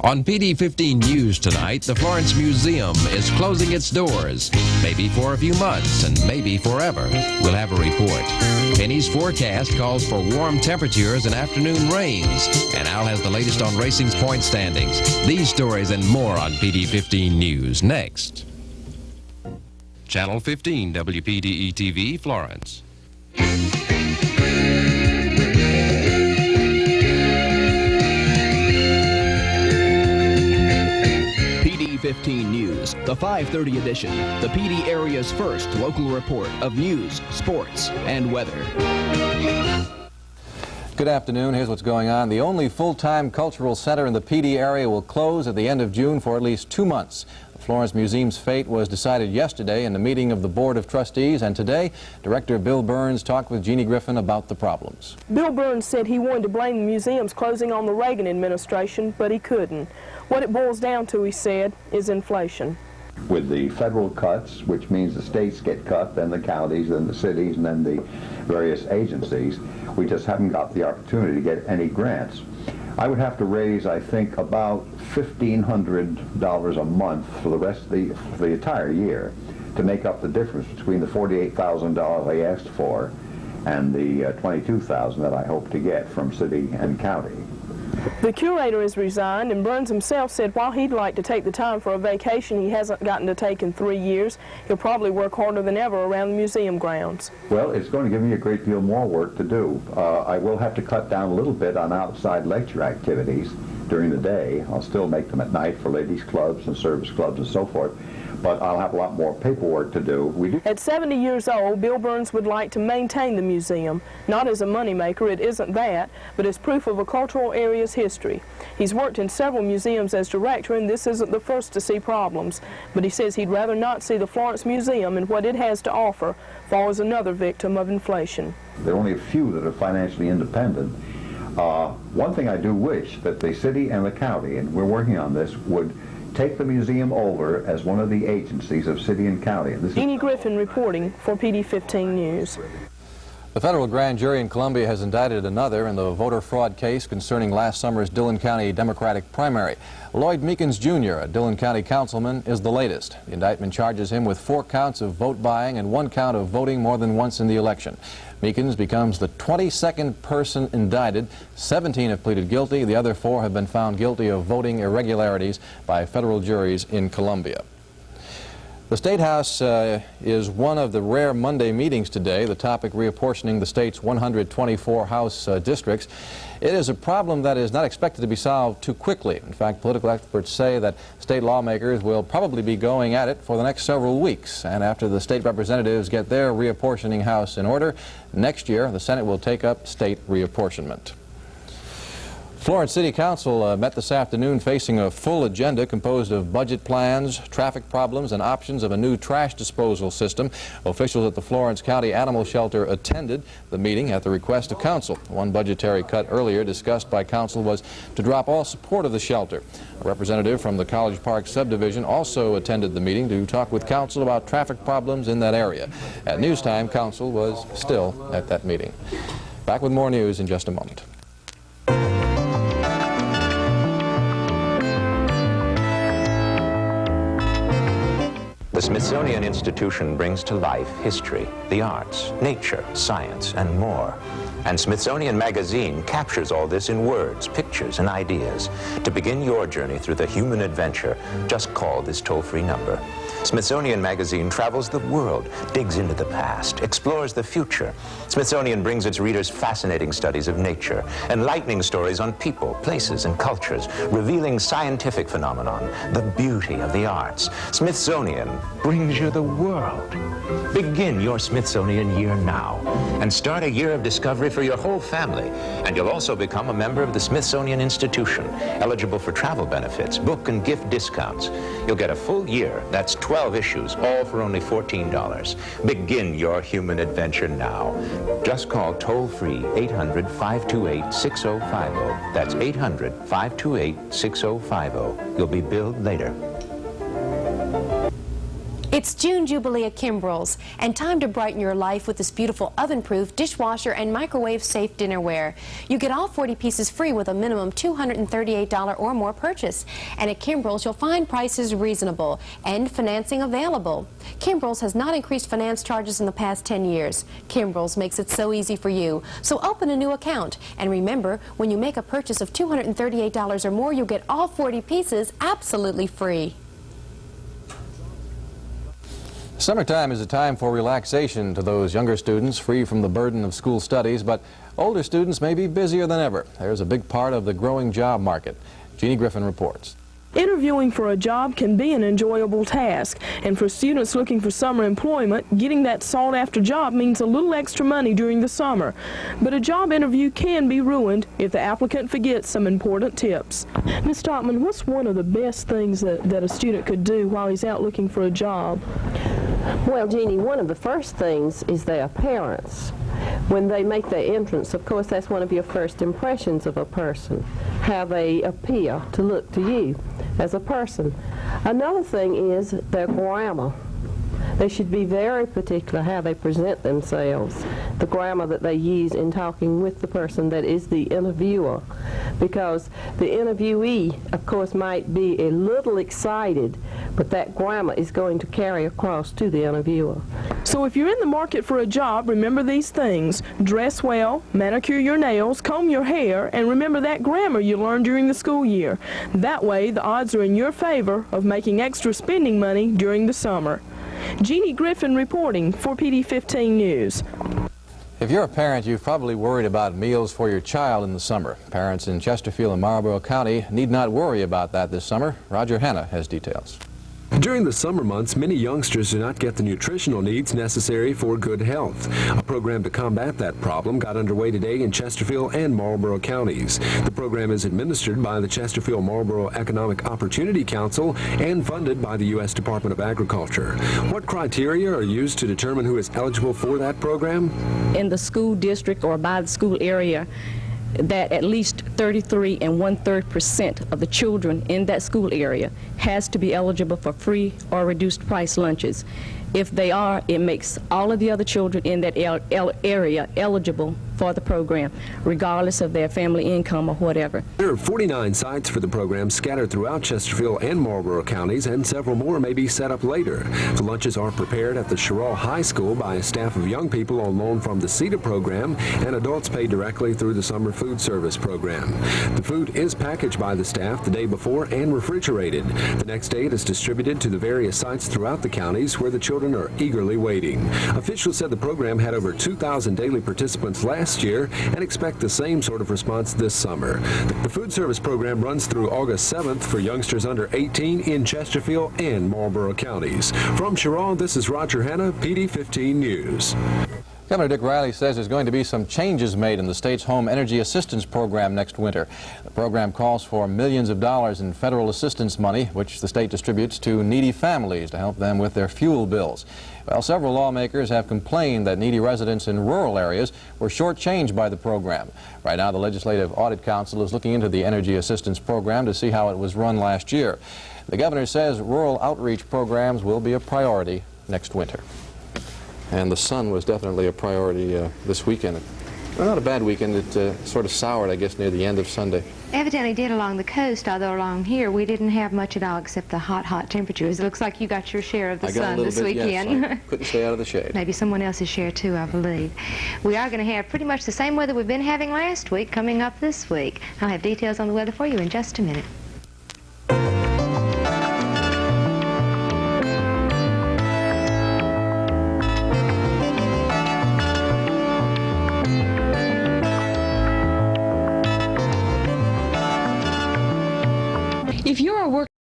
On PD15 News tonight, the Florence Museum is closing its doors, maybe for a few months and maybe forever. We'll have a report. Penny's forecast calls for warm temperatures and afternoon rains, and Al has the latest on racing's point standings. These stories and more on PD15 News next. Channel 15 WPDE TV, Florence. PD15 News, the 5:30 edition, the PD area's first local report of news, sports, and weather. Good afternoon. Here's what's going on. The only full-time cultural center in the PD area will close at the end of June for at least 2 months. The Florence Museum's fate was decided yesterday in the meeting of the Board of Trustees, and today, Director Bill Burns talked with Jeannie Griffin about the problems. Bill Burns said he wanted to blame the museum's closing on the Reagan administration, but he couldn't. What it boils down to, he said, is inflation. With the federal cuts, which means the states get cut, then the counties, then the cities, and then the various agencies, we just haven't got the opportunity to get any grants. I would have to raise, I think, about $1,500 a month for the rest of the entire year to make up the difference between the $48,000 I asked for and the $22,000 that I hope to get from city and county. The curator has resigned, and Burns himself said while he'd like to take the time for a vacation he hasn't gotten to take in 3 years, he'll probably work harder than ever around the museum grounds. Well, it's going to give me a great deal more work to do. I will have to cut down a little bit on outside lecture activities during the day. I'll still make them at night for ladies' clubs and service clubs and so forth, but I'll have a lot more paperwork to do. At 70 years old, Bill Burns would like to maintain the museum, not as a moneymaker, it isn't that, but as proof of a cultural area's history. He's worked in several museums as director, and this isn't the first to see problems, but he says he'd rather not see the Florence Museum and what it has to offer fall as another victim of inflation. There are only a few that are financially independent. One thing I do wish that the city and the county, and we're working on this, would take the museum over as one of the agencies of city and county. Jeannie Griffin reporting for PD15 News. The federal grand jury in Columbia has indicted another in the voter fraud case concerning last summer's Dillon County Democratic primary. Lloyd Meekins Jr., a Dillon County councilman, is the latest. The indictment charges him with 4 counts of vote buying and 1 count of voting more than once in the election. Meekins becomes the 22nd person indicted. 17 have pleaded guilty. The other 4 have been found guilty of voting irregularities by federal juries in Columbia. The State House is one of the rare Monday meetings today, the topic reapportioning the state's 124 House districts. It is a problem that is not expected to be solved too quickly. In fact, political experts say that state lawmakers will probably be going at it for the next several weeks. And after the state representatives get their reapportioning House in order, next year the Senate will take up state reapportionment. Florence City Council met this afternoon facing a full agenda composed of budget plans, traffic problems, and options of a new trash disposal system. Officials at the Florence County Animal Shelter attended the meeting at the request of Council. One budgetary cut earlier discussed by Council was to drop all support of the shelter. A representative from the College Park subdivision also attended the meeting to talk with Council about traffic problems in that area. At newstime, Council was still at that meeting. Back with more news in just a moment. The Smithsonian Institution brings to life history, the arts, nature, science, and more. And Smithsonian Magazine captures all this in words, pictures, and ideas. To begin your journey through the human adventure, just call this toll-free number. Smithsonian Magazine travels the world, digs into the past, explores the future. Smithsonian brings its readers fascinating studies of nature, enlightening stories on people, places, and cultures, revealing scientific phenomenon, the beauty of the arts. Smithsonian brings you the world. Begin your Smithsonian year now and start a year of discovery for your whole family. And you'll also become a member of the Smithsonian Institution, eligible for travel benefits, book and gift discounts. You'll get a full year. That's 12 issues, all for only $14. Begin your human adventure now. Just call toll-free 800-528-6050. That's 800-528-6050. You'll be billed later. It's June Jubilee at Kimbrell's, and time to brighten your life with this beautiful oven-proof, dishwasher, and microwave-safe dinnerware. You get all 40 pieces free with a minimum $238 or more purchase. And at Kimbrell's, you'll find prices reasonable and financing available. Kimbrell's has not increased finance charges in the past 10 years. Kimbrell's makes it so easy for you. So open a new account. And remember, when you make a purchase of $238 or more, you'll get all 40 pieces absolutely free. Summertime is a time for relaxation to those younger students free from the burden of school studies, but older students may be busier than ever. There's a big part of the growing job market. Jeannie Griffin reports. Interviewing for a job can be an enjoyable task, and for students looking for summer employment, getting that sought-after job means a little extra money during the summer. But a job interview can be ruined if the applicant forgets some important tips. Ms. Stockman, what's one of the best things that a student could do while he's out looking for a job? Well, Jeannie, one of the first things is their appearance. When they make their entrance, of course, that's one of your first impressions of a person, how they appear to look to you as a person. Another thing is their grammar. They should be very particular how they present themselves, the grammar that they use in talking with the person that is the interviewer, because the interviewee, of course, might be a little excited, but that grammar is going to carry across to the interviewer. So if you're in the market for a job, remember these things. Dress well, manicure your nails, comb your hair, and remember that grammar you learned during the school year. That way, the odds are in your favor of making extra spending money during the summer. Jeannie Griffin reporting for PD 15 News. If you're a parent, you've probably worried about meals for your child in the summer. Parents in Chesterfield and Marlboro County need not worry about that this summer. Roger Hanna has details. During the summer months, many youngsters do not get the nutritional needs necessary for good health. A program to combat that problem got underway today in Chesterfield and Marlboro counties. The program is administered by the Chesterfield-Marlboro Economic Opportunity Council and funded by the U.S. Department of Agriculture. What criteria are used to determine who is eligible for that program? In the school district or by the school area, that at least 33 1/3% of the children in that school area has to be eligible for free or reduced price lunches. If they are, it makes all of the other children in that area eligible for the program, regardless of their family income or whatever. There are 49 sites for the program scattered throughout Chesterfield and Marlboro counties, and several more may be set up later. The lunches are prepared at the Sherrill High School by a staff of young people on loan from the CETA program, and adults pay directly through the summer food service program. The food is packaged by the staff the day before and refrigerated. The next day it is distributed to the various sites throughout the counties where the children are eagerly waiting. Officials said the program had over 2,000 daily participants last year and expect the same sort of response this summer. The food service program runs through August 7th for youngsters under 18 in Chesterfield and Marlboro counties. From Sherrill, this is Roger Hanna, PD 15 News. Governor Dick Riley says there's going to be some changes made in the state's home energy assistance program next winter. The program calls for millions of dollars in federal assistance money, which the state distributes to needy families to help them with their fuel bills. Well, several lawmakers have complained that needy residents in rural areas were shortchanged by the program. Right now, the Legislative Audit Council is looking into the energy assistance program to see how it was run last year. The governor says rural outreach programs will be a priority next winter. And the sun was definitely a priority this weekend. Well, not a bad weekend. It sort of soured, I guess, near the end of Sunday. Evidently did along the coast, although along here we didn't have much at all except the hot, hot temperatures. It looks like you got your share of the sun this weekend. Yes, I couldn't stay out of the shade. Maybe someone else's share too, I believe. We are going to have pretty much the same weather we've been having last week coming up this week. I'll have details on the weather for you in just a minute. If you're a worker